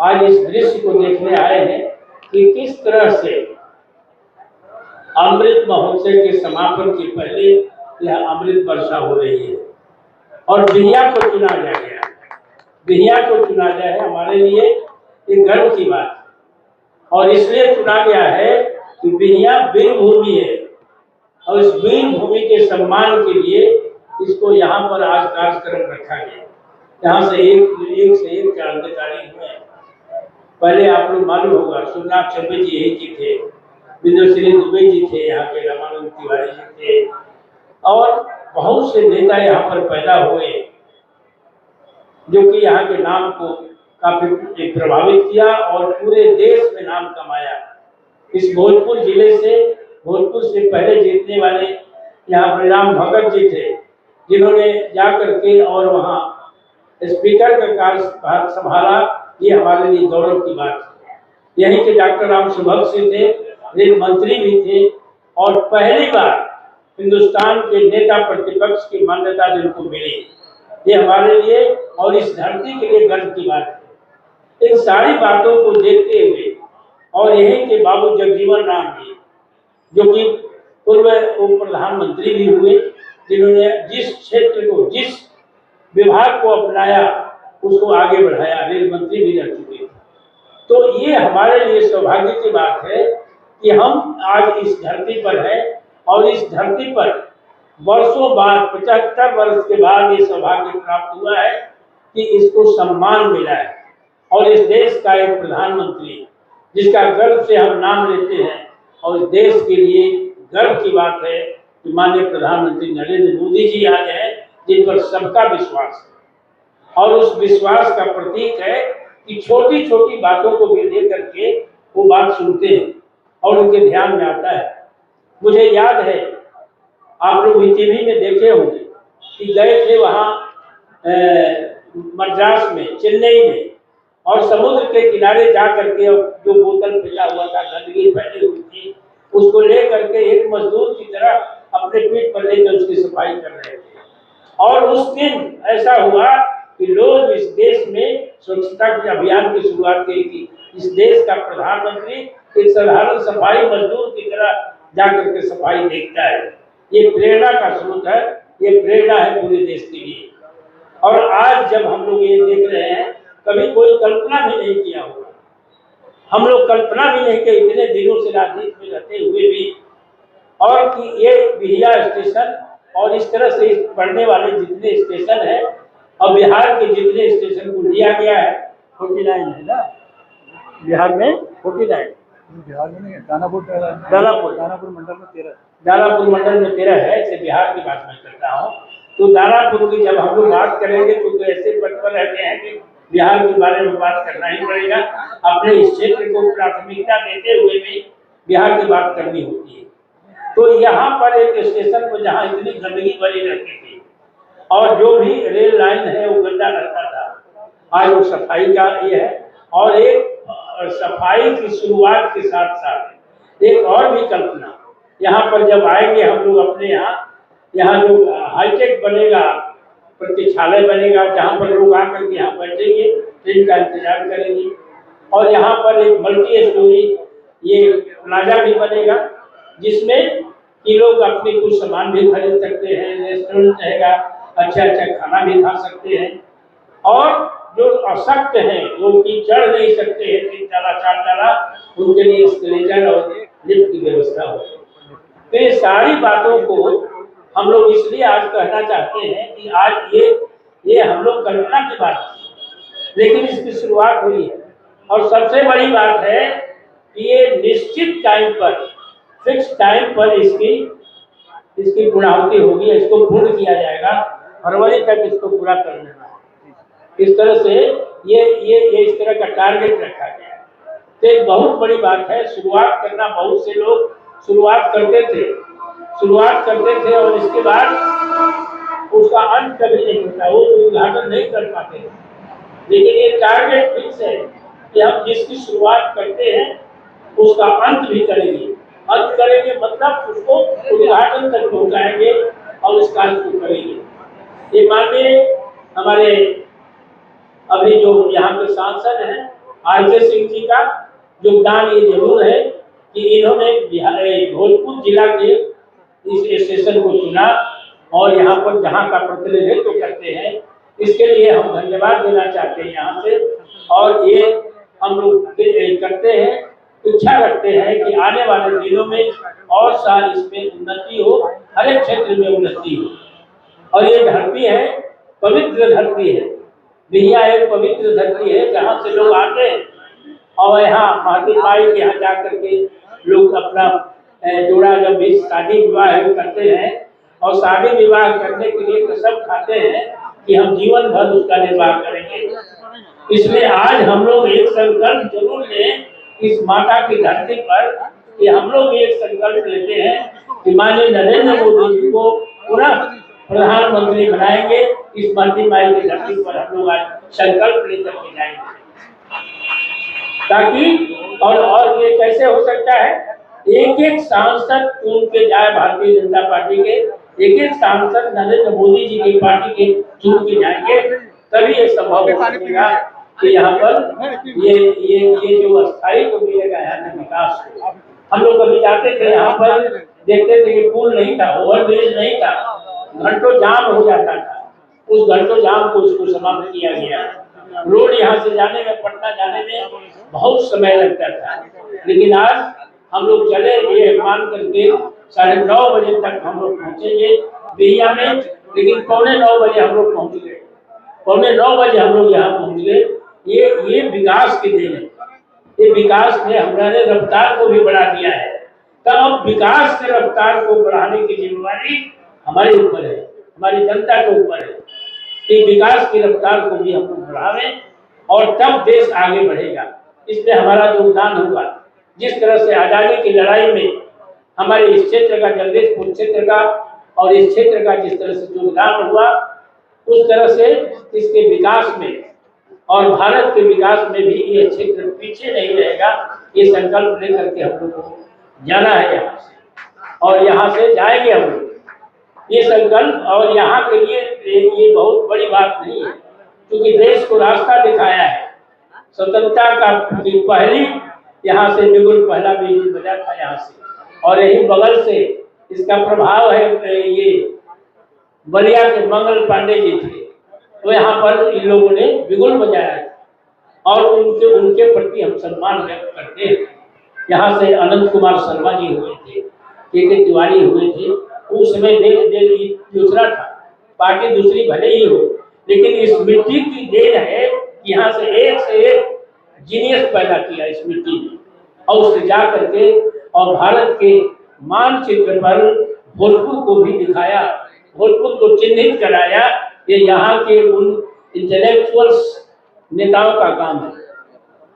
आज इस दृश्य को देखने आए हैं कि किस तरह से अमृत महोत्सव के समापन के पहले यह अमृत वर्षा हो रही है और बिहिया को चुना गया है। बिहिया को चुना गया है हमारे लिए एक गर्व की बात और इसलिए चुना गया है कि बिहिया वीर भूमि है और इस वीर भूमि के सम्मान के लिए इसको यहाँ पर आज कार्यक्रम रखा गया। यहाँ से एक क्रांतिकारी हुए। पहले आप लोग मालूम होगा सोमनाथ चंबे जी यही के थे, विद्याश्री दुबे जी थे, यहाँ के रामानंद तिवारी जी थे और बहुत से नेता यहाँ पर पैदा हुए जो कि यहाँ के नाम को काफी प्रभावित किया और पूरे देश में नाम कमाया। इस भोजपुर जिले से भोजपुर से पहले जीतने वाले यहाँ बलराम भगत जी थे जिन्होंने जाकर के और वहाँ स्पीकर का कार्य संभाला। ये हमारे लिए गौरव की बात है। यहीं के डॉक्टर राम सुभग सिंह थे, रेल मंत्री भी थे और पहली बार हिंदुस्तान के नेता प्रतिपक्ष की मान्यता जिनको मिली, ये हमारे लिए और इस धरती के लिए गर्व की बात है। इन सारी बातों को देखते हुए और यहीं के बाबू जगजीवन राम जी जो कि पूर्व उप प्रधानमंत्री भी हुए, जिन्होंने जिस क्षेत्र को जिस विभाग को अपनाया उसको आगे बढ़ाया, रेल मंत्री भी रह चुके थे। तो ये हमारे लिए सौभाग्य की बात है कि हम आज इस धरती पर हैं और इस धरती पर वर्षों बाद 75 वर्ष के बाद ये सौभाग्य प्राप्त हुआ है कि इसको सम्मान मिला है और इस देश का एक प्रधानमंत्री जिसका गर्व से हम नाम लेते हैं और इस देश के लिए गर्व की बात है कि माननीय प्रधानमंत्री नरेंद्र मोदी जी आज हैं जिन पर सबका विश्वास है और उस विश्वास का प्रतीक है कि छोटी छोटी बातों को भी लेकर के वो बात सुनते हैं और उनके ध्यान में आता है। मुझे याद है आप लोग टीवी में देखे होंगे कि गए थे वहाँ मद्रास में, चेन्नई में और समुद्र के किनारे जा करके जो बोतल फैला हुआ था, गंदगी फैली हुई थी, उसको ले करके एक मजदूर की तरह अपने पीठ पर लेकर उसकी सफाई कर रहे थे। और उस दिन ऐसा हुआ कि लोग इस देश में स्वच्छता के अभियान की शुरुआत की थी। इस देश का प्रधानमंत्री एक साधारण सफाई मजदूर की तरह जाकर के सफाई देखता है। ये प्रेरणा का स्रोत है, ये प्रेरणा है पूरे देश के लिए। और आज जब हम लोग ये देख रहे हैं, कभी कोई कल्पना भी नहीं किया होगा, हम लोग कल्पना भी नहीं किया इतने दिनों से राजनीति में रहते हुए भी, और कि ये बिहिया स्टेशन और इस तरह से पढ़ने वाले जितने स्टेशन है और बिहार के जितने स्टेशन को लिया गया है 49 है ना, बिहार में 49, बिहार में नहीं है, दानापुर मंडल में 13, दानापुर मंडल में 13 है। इसे बिहार की बात मैं करता हूँ। तो दानापुर की जब हम लोग बात करेंगे तो ऐसे पद पर रहते हैं कि बिहार के बारे में बात करना ही पड़ेगा। अपने इस क्षेत्र को प्राथमिकता देते हुए भी बिहार की बात करनी होती है। तो यहाँ पर एक स्टेशन पर जहाँ इतनी गंदगी बनी रहती थी और जो भी रेल लाइन है वो गंदा रहता था, आज वो सफाई का ये है। और एक सफाई की शुरुआत के साथ साथ एक और भी कल्पना, यहाँ पर जब आएंगे हम लोग अपने यहाँ जो हाईटेक बनेगा, प्रतीक्षालय बनेगा जहाँ पर लोग आकर के यहाँ बैठेंगे, ट्रेन का इंतजार करेंगे और यहाँ पर एक मल्टी स्टोरी ये प्लाजा भी बनेगा जिसमें कि लोग अपने कुछ सामान भी खरीद सकते हैं, रेस्टोरेंट रहेगा, अच्छा खाना भी खा सकते हैं। और जो अशक्त हैं, जो कि चढ़ नहीं सकते हैं 3 ताला 4 ताला, उनके लिए एस्केलेटर और लिफ्ट की व्यवस्था हो। तो ये सारी बातों को हम लोग इसलिए आज कहना चाहते हैं कि आज ये हम लोग कल्पना की बात है लेकिन इसकी शुरुआत हुई है। और सबसे बड़ी बात है कि ये निश्चित टाइम पर, फिक्स टाइम पर इसकी पूर्णाहुति होगी, इसको पूर्ण किया जाएगा, फरवरी तक इसको पूरा कर लेना है। इस तरह से ये इस तरह का टारगेट रखा गया है। तो एक बहुत बड़ी बात है शुरुआत करना। बहुत से लोग शुरुआत करते थे और इसके बाद उसका अंत कभी नहीं होता, वो उद्घाटन नहीं कर पाते। लेकिन ये टारगेट फिक्स है कि हम जिसकी शुरुआत करते हैं उसका अंत भी करेंगे। अंत करेंगे मतलब उसको उद्घाटन तक पहुंचाएंगे और उस कार्य को करेंगे। ये माननीय हमारे अभी जो यहाँ के सांसद हैं RK सिंह जी का योगदान ये जरूर है कि इन्होंने भोजपुर जिला के इस स्टेशन को चुना और यहाँ पर जहाँ का प्रतिनिधित्व करते हैं, इसके लिए हम धन्यवाद देना चाहते हैं यहाँ से। और ये हम लोग करते हैं, इच्छा रखते हैं कि आने वाले दिनों में और साल इसमें उन्नति हो, हर एक क्षेत्र में उन्नति हो। और ये धरती है, पवित्र धरती है, बिहिया एक पवित्र धरती है जहाँ से लोग आते हैं और यहाँ महादेव माई के यहाँ जा करके लोग अपना जोड़ा जब भी शादी विवाह करते हैं और शादी विवाह करने के लिए कसम खाते हैं कि हम जीवन भर उसका निर्वाह करेंगे। इसलिए आज हम लोग एक संकल्प जरूर लें इस माता की धरती पर कि हम लोग एक संकल्प लेते हैं कि माननीय नरेंद्र मोदी जी को पुनः प्रधानमंत्री बनाएंगे। इस महादेव माई की धरती पर हम लोग आज संकल्प लेकर के जाएंगे ताकि और ये कैसे हो सकता है, एक एक सांसद चुन के जाए भारतीय जनता पार्टी के, एक एक सांसद नरेंद्र मोदी जी की पार्टी के चुन के जाएंगे, तभी ये संभव हो सकेगा कि यहाँ पर ये जो अस्थायी को मिलेगा यहाँ विकास को। हम लोग कभी जाते थे यहाँ पर, देखते थे कि पुल नहीं था, ओवरब्रिज नहीं था, घंटों जाम हो जाता था। उस घंटों जाम को उसको समाप्त किया गया। रोड यहाँ से जाने में, पटना जाने में बहुत समय लगता था, लेकिन आज हम लोग चले ये मान करके 9:30 बजे तक हम लोग पहुँचेंगे बिहिया में, लेकिन 8:45 बजे हम लोग पहुँच गए, 8:45 बजे हम लोग यहाँ पहुँच गए। ये विकास की देन है। ये विकास ने हमारे रफ्तार को भी बढ़ा दिया है। तब अब विकास के रफ्तार को बढ़ाने की जिम्मेदारी हमारे ऊपर है, हमारी जनता के ऊपर है कि विकास की रफ्तार को भी हम लोग बढ़ावें और तब देश आगे बढ़ेगा। इसमें हमारा योगदान होगा। जिस तरह से आजादी की लड़ाई में हमारे इस क्षेत्र का, जगदीशपुर क्षेत्र का और इस क्षेत्र का जिस तरह से योगदान हुआ, उस तरह से इसके विकास में और भारत के विकास में भी ये क्षेत्र पीछे नहीं रहेगा। ये संकल्प लेकर के हम लोग को जाना है यहाँ से, और यहाँ से जाएंगे हम लोग। ये संकल्प और यहाँ के लिए ये बहुत बड़ी बात नहीं है, क्योंकि देश को रास्ता दिखाया है। स्वतंत्रता का पहली यहाँ से बिल्कुल पहला बीज बजा था यहाँ से, और यही बगल से इसका प्रभाव है। ये बलिया के मंगल पांडे जी थे, तो यहाँ पर इन लोगों ने बिगुल बजाया और उनके प्रति हम सम्मान व्यक्त करते हैं। यहाँ से अनंत कुमार शर्मा जी हुए थे, के तिवारी हुए थे। उस समय दूसरा था, पार्टी दूसरी भले ही हो, लेकिन इस मिट्टी की देन है। यहाँ से एक जीनियस पैदा किया इस मिट्टी ने, और उससे जा करके और भारत के मानचित्र पर भोजपुर को भी दिखाया, भोजपुर को चिन्हित कराया। ये यहाँ के उन इंटेलेक्चुअल्स नेताओं का काम है।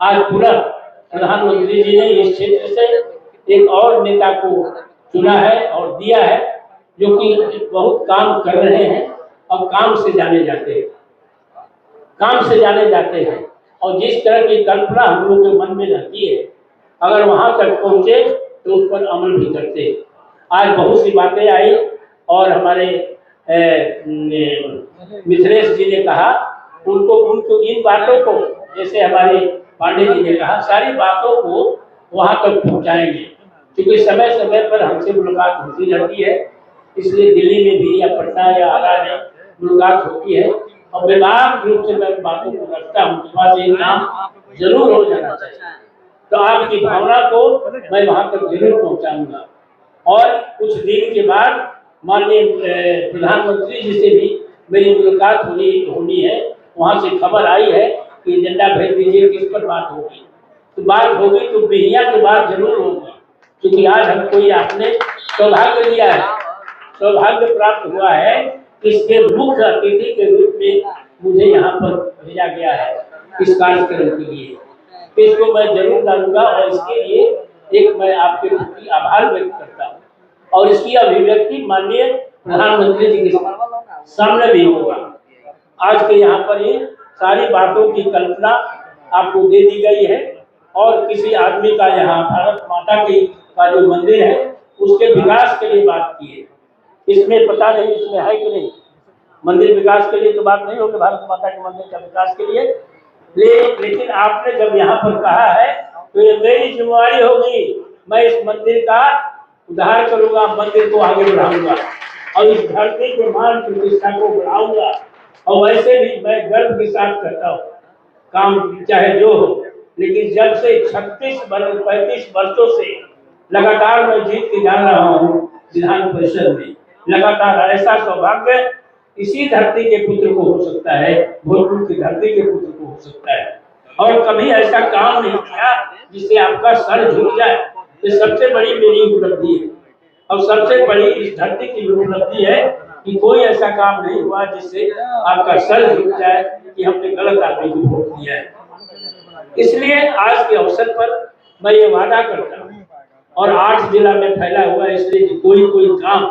आज पुनः प्रधानमंत्री जी ने इस क्षेत्र से एक और नेता को चुना है और दिया है, जो कि बहुत काम कर रहे हैं और काम से जाने जाते हैं। और जिस तरह की कल्पना हम लोग के मन में रहती है, अगर वहां तक पहुंचे तो उस पर अमल भी करते हैं। आज बहुत सी बातें आई और हमारे मिथिलेश जी ने कहा, उनको इन बातों को, जैसे हमारे पांडे जी ने कहा, सारी बातों को वहां तक पहुंचाएंगे, क्योंकि समय समय पर हमसे मुलाकात होती रहती है। इसलिए दिल्ली में भी या पटना या आगरा में मुलाकात होती है, और व्यापक रूप से मैं बातों को रखता हूँ कि पास एक काम जरूर हो जाना चाहिए। तो आपकी भावना को मैं वहां तक जरूर पहुंचाऊंगा। और कुछ दिन के बाद माननीय प्रधानमंत्री जी से भी मेरी मुलाकात होनी है। वहां से खबर आई है कि एजेंडा भेज दीजिए, किस पर बात होगी। तो बात होगी तो बिहिया की बात जरूर होगी, क्योंकि आज हमको ये आपने सौभाग्य दिया है, सौभाग्य प्राप्त हुआ है। इसके मुख्य अतिथि के रूप में मुझे यहाँ पर भेजा गया है इस कार्यक्रम के लिए। इसको मैं जरूर डालूंगा और इसके लिए एक मैं आपके प्रति आभार व्यक्त करता हूँ, और इसकी अभिव्यक्ति माननीय प्रधानमंत्री जी के सामने भी होगा। आज के यहाँ पर ये सारी बातों की कल्पना आपको दे दी गई है, और किसी आदमी का यहाँ भारत माता का जो मंदिर है उसके विकास के लिए बात की है। इसमें पता नहीं इसमें है कि नहीं, मंदिर विकास के लिए तो बात नहीं होगी, भारत माता के मंदिर का विकास के लिए लेकिन आपने जब यहाँ पर कहा है तो ये मेरी जिम्मेवारी होगी, मैं इस मंदिर का उद्धार करूंगा, मंदिर को आगे बढ़ाऊंगा और इस धरती के मान प्रतिष्ठा को बढ़ाऊंगा। और वैसे भी मैं गर्व के साथ करता हूँ काम, चाहे जो हो, लेकिन जब से 35 वर्षों से लगातार मैं जीत के जा रहा हूँ विधान परिषद में, लगातार ऐसा सौभाग्य इसी धरती के पुत्र को हो सकता है, भोजपुर की धरती के पुत्र को हो सकता है। और कभी ऐसा काम नहीं किया जिससे आपका सर झुक जाए। ये सबसे बड़ी मेरी उपलब्धि है और सबसे बड़ी इस धरती की उपलब्धि है कि कोई ऐसा काम नहीं हुआ जिससे आपका सर झुक जाए कि हमने गलत आदमी को वोट दिया है। इसलिए आज के अवसर पर मैं ये वादा करता हूँ, और 8 जिला में फैला हुआ है, इसलिए कोई काम,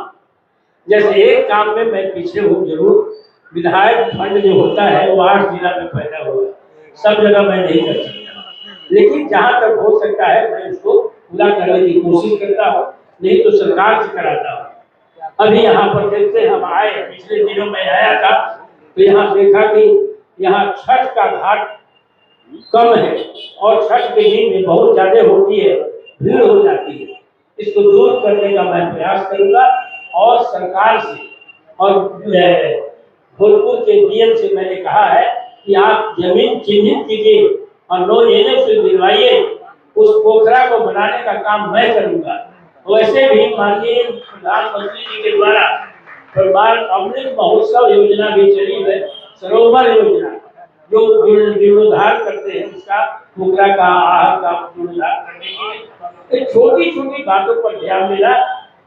जैसे एक काम में मैं पीछे हूँ जरूर, विधायक फंड जो होता है वो 8 जिला में फैला हुआ है, सब जगह मैं नहीं कर सकता, लेकिन जहाँ तक हो सकता है मैं उसको पूरा करने की कोशिश करता हूँ, नहीं तो सरकार से कराता हूँ। अभी यहाँ पर देखते हम आए, पिछले दिनों में आया था तो यहाँ देखा कि यहाँ छठ का घाट कम है और छठ के दिन में बहुत ज्यादा होती है, भीड़ हो जाती है। इसको दूर करने का मैं प्रयास करूंगा और सरकार से और भोजपुर के डीएम से मैंने कहा है कि आप जमीन चिन्हित कीजिए और नो एनएफ से दिलवाइए, उस पोखरा को बनाने का काम मैं करूंगा। वैसे भी माननीय प्रधानमंत्री जी के द्वारा अमृत महोत्सव योजना भी चली है, सरोवर योजना जो जीर्णोद्धार करते हैं, उसका पोखरा का आहार का जीर्णोद्धार करने के लिए छोटी छोटी बातों पर ध्यान देना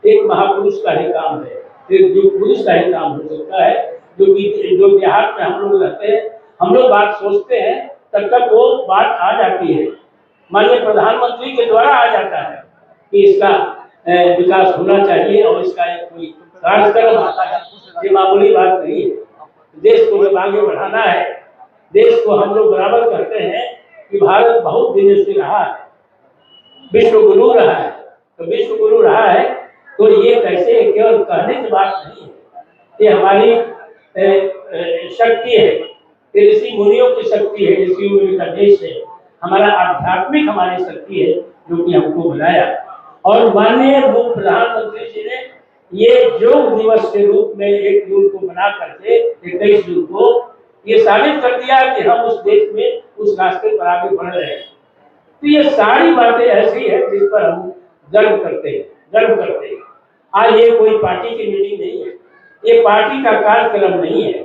एक महापुरुष का ही काम है, एक जो पुरुष का ही काम हो सकता है। जो बिहार में हम लोग रहते हैं, हम लोग बात सोचते हैं तब तक वो बात आ जाती है, माननीय प्रधानमंत्री के द्वारा आ जाता है कि इसका विकास होना चाहिए और इसका एक कोई कार्यक्रम आता है। ये मामूली बात नहीं है, देश को जब आगे बढ़ाना है, देश को हम लोग बराबर कहते हैं कि भारत बहुत दिनों से रहा है, विश्व गुरु रहा है, तो विश्व गुरु रहा है तो ये कैसे केवल कहने की बात नहीं है, ये हमारी शक्ति है, ये ऋषि मुनियों की शक्ति है, ऋषि मुनियों का देश है, हमारा आध्यात्मिक हमारी शक्ति है जो कि हमको बनाया। और माननीय प्रधानमंत्री जी ने ये योग दिवस के रूप में 1 जून को बना करके 21 जून को ये साबित कर दिया कि हम उस देश में उस रास्ते पर आगे बढ़ रहे हैं। तो ये सारी बातें ऐसी है जिस पर हम गर्व करते हैं। आज ये कोई पार्टी की मीटिंग नहीं है, ये पार्टी का कार्यक्रम नहीं है,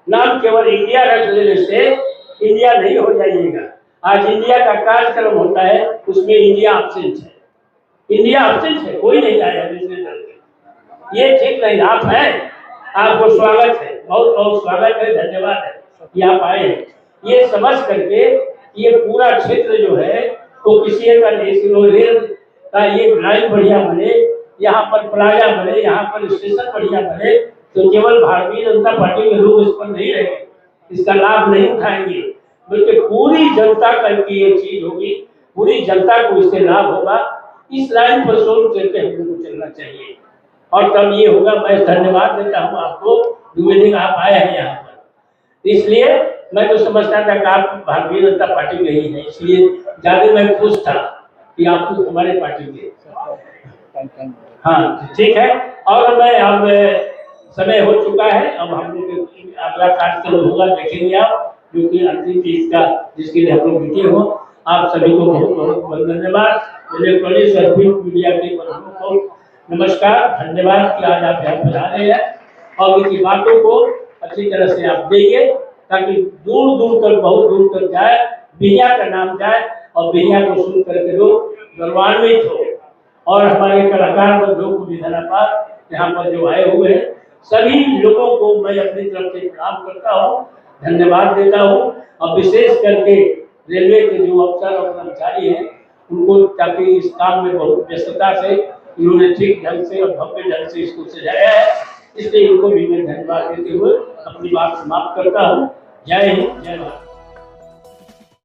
नाम केवल इंडिया रख लेने से इंडिया नहीं हो जाइएगा। आज इंडिया का कार्यक्रम होता है, उसमें इंडिया एब्सेंट है, कोई नहीं आया दूसरे दल के, ये ठीक नहीं। आप हैं, आपको स्वागत है, बहुत बहुत स्वागत है, धन्यवाद है कि आप आए हैं। ये समझ करके ये पूरा क्षेत्र जो है तो किसी का रेल का ये लाइन बढ़िया बने, यहाँ पर प्लाजा बने, यहाँ पर स्टेशन बढ़िया बने, तो केवल भारतीय जनता पार्टी के लोग इस पर नहीं रहेंगे, इसका लाभ नहीं उठाएंगे, बल्कि पूरी जनता की ये चीज होगी, पूरी जनता को इससे लाभ होगा। इस लाइन पर सोच करके हम लोग को चलना चाहिए और तब ये होगा। मैं धन्यवाद देता हूँ आपको, द्विवेदी आप आए हैं यहाँ पर, इसलिए मैं तो समझता था कि आप भारतीय जनता पार्टी के ही हैं, इसलिए ज्यादा मैं खुश था कि आप हमारे पार्टी के। हाँ ठीक है, और मैं अब समय हो चुका है, अब हम लोग अगला कार्यक्रम होगा, देखेंगे आप, जो कि अंतिम चीज का जिसके लिए हम लोग जुटे हो। आप सभी को बहुत बहुत धन्यवाद, इलेक्ट्रॉनिक और प्रिंट मीडिया के को नमस्कार, धन्यवाद कि आज आप यहाँ पर आ रहे हैं और उनकी बातों को अच्छी तरह से आप देखिए ताकि दूर दूर तक, बहुत दूर तक जाए, बिहिया का नाम जाए और बिहिया को सुन करके लोग गौरवान्वित हो। और हमारे कलाकार बंधुओं को भी धन्यवाद, यहाँ पर जो आए हुए हैं सभी लोगों को मैं अपनी तरफ से प्रणाम करता हूँ, धन्यवाद देता हूँ। और विशेष करके रेलवे के जो अफसर और कर्मचारी हैं उनको, ताकि इस काम में बहुत व्यस्तता से इन्होंने ठीक ढंग से और भव्य ढंग से इसको सजाया है, इसलिए इनको भी मैं धन्यवाद देते हुए अपनी बात समाप्त करता हूँ। जय हिंद, जय भारत।